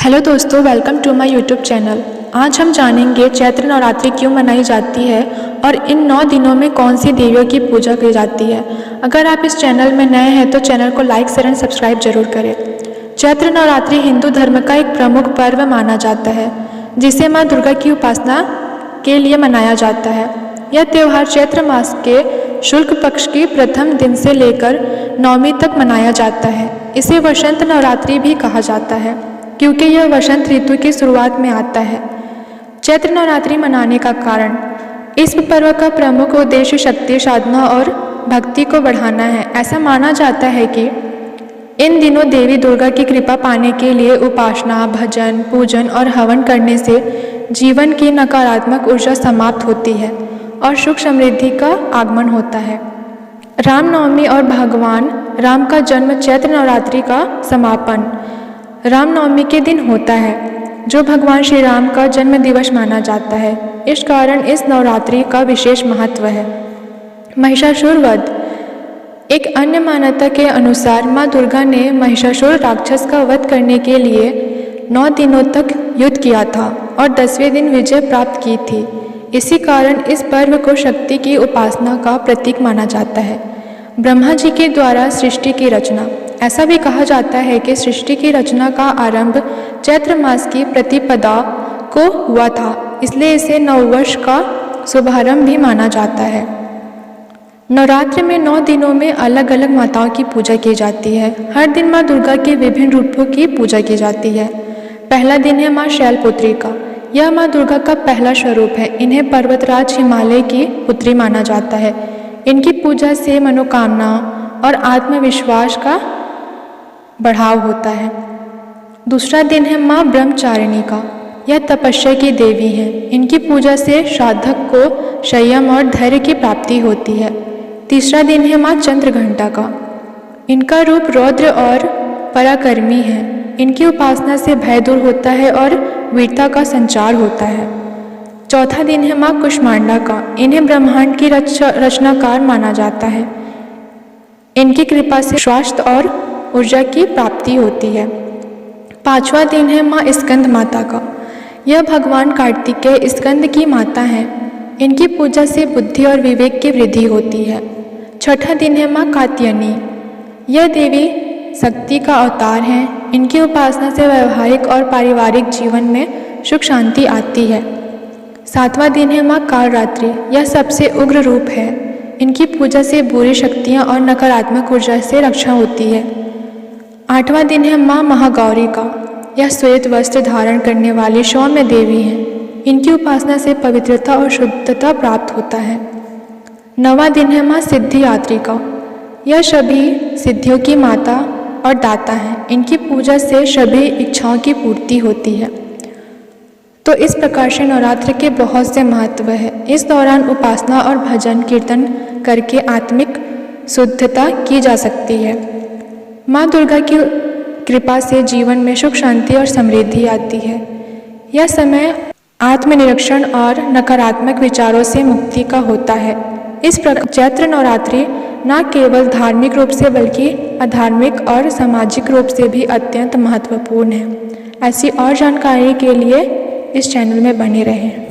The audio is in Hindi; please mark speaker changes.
Speaker 1: हेलो दोस्तों, welcome to my YouTube channel. आज हम जानेंगे चैत्र नवरात्रि क्यों मनाई जाती है और इन 9 दिनों में कौन सी देवियों की पूजा की जाती है। अगर आप इस चैनल में नए हैं तो चैनल को लाइक शेयर एंड सब्सक्राइब जरूर करें। चैत्र नवरात्रि हिंदू धर्म का एक प्रमुख पर्व माना जाता है जिसे माँ दुर्गा की उपासना के लिए मनाया जाता है। यह त्यौहार चैत्र मास के शुक्ल पक्ष की प्रथम दिन से लेकर नवमी तक मनाया जाता है। इसे वसंत नवरात्रि भी कहा जाता है क्योंकि यह वसंत ऋतु की शुरुआत में आता है। चैत्र नवरात्रि मनाने का कारण, इस पर्व का प्रमुख उद्देश्य शक्ति साधना और भक्ति को बढ़ाना है। ऐसा माना जाता है कि इन दिनों देवी दुर्गा की कृपा पाने के लिए उपासना, भजन, पूजन और हवन करने से जीवन की नकारात्मक ऊर्जा समाप्त होती है और सुख समृद्धि का आगमन होता है। रामनवमी और भगवान राम का जन्म चैत्र नवरात्रि का समापन रामनवमी के दिन होता है, जो भगवान श्री राम का जन्म दिवस माना जाता है। इस कारण इस नवरात्रि का विशेष महत्व है। महिषासुर वध। एक अन्य मान्यता के अनुसार माँ दुर्गा ने महिषासुर राक्षस का वध करने के लिए 9 दिनों तक युद्ध किया था और 10वें दिन विजय प्राप्त की थी। इसी कारण इस पर्व को शक्ति की उपासना का प्रतीक माना जाता है। ब्रह्मा जी के द्वारा सृष्टि की रचना। ऐसा भी कहा जाता है कि सृष्टि की रचना का आरंभ चैत्र मास की प्रतिपदा को हुआ था, इसलिए इसे नववर्ष का शुभारंभ भी माना जाता है। नवरात्र में 9 दिनों में अलग अलग माताओं की पूजा की जाती है। हर दिन माँ दुर्गा के विभिन्न रूपों की पूजा की जाती है। पहला दिन है माँ शैलपुत्री का। यह माँ दुर्गा का पहला स्वरूप है। इन्हें पर्वतराज हिमालय की पुत्री माना जाता है। इनकी पूजा से मनोकामना और आत्मविश्वास का बढ़ाव होता है। दूसरा दिन है माँ ब्रह्मचारिणी का। यह तपस्या की देवी है। इनकी पूजा से साधक को संयम और धैर्य की प्राप्ति होती है। तीसरा दिन है माँ चंद्रघंटा का। इनका रूप रौद्र और पराक्रमी है। इनकी उपासना से भय दूर होता है और वीरता का संचार होता है। चौथा दिन है माँ कुष्मांडा का। इन्हें ब्रह्मांड की रचनाकार माना जाता है। इनकी कृपा से स्वास्थ्य और ऊर्जा की प्राप्ति होती है। पांचवा दिन है माँ स्कंद माता का। यह भगवान कार्तिकेय स्कंद की माता हैं। इनकी पूजा से बुद्धि और विवेक की वृद्धि होती है। छठा दिन है माँ कात्यायनी। यह देवी शक्ति का अवतार हैं। इनकी उपासना से वैवाहिक और पारिवारिक जीवन में सुख शांति आती है। सातवां दिन है माँ कालरात्रि। यह सबसे उग्र रूप है। इनकी पूजा से बुरी शक्तियाँ और नकारात्मक ऊर्जा से रक्षा होती है। आठवां दिन है माँ महागौरी का। यह श्वेत वस्त्र धारण करने वाली सौम्य देवी हैं। इनकी उपासना से पवित्रता और शुद्धता प्राप्त होता है। 9वां दिन है माँ सिद्धिदात्री का। यह सभी सिद्धियों की माता और दाता हैं। इनकी पूजा से सभी इच्छाओं की पूर्ति होती है। तो इस प्रकार से नवरात्र के बहुत से महत्व है। इस दौरान उपासना और भजन कीर्तन करके आत्मिक शुद्धता की जा सकती है। माँ दुर्गा की कृपा से जीवन में सुख शांति और समृद्धि आती है। यह समय आत्मनिरीक्षण और नकारात्मक विचारों से मुक्ति का होता है। इस प्रकार चैत्र नवरात्रि न केवल धार्मिक रूप से बल्कि आध्यात्मिक और सामाजिक रूप से भी अत्यंत महत्वपूर्ण है। ऐसी और जानकारी के लिए इस चैनल में बने रहें।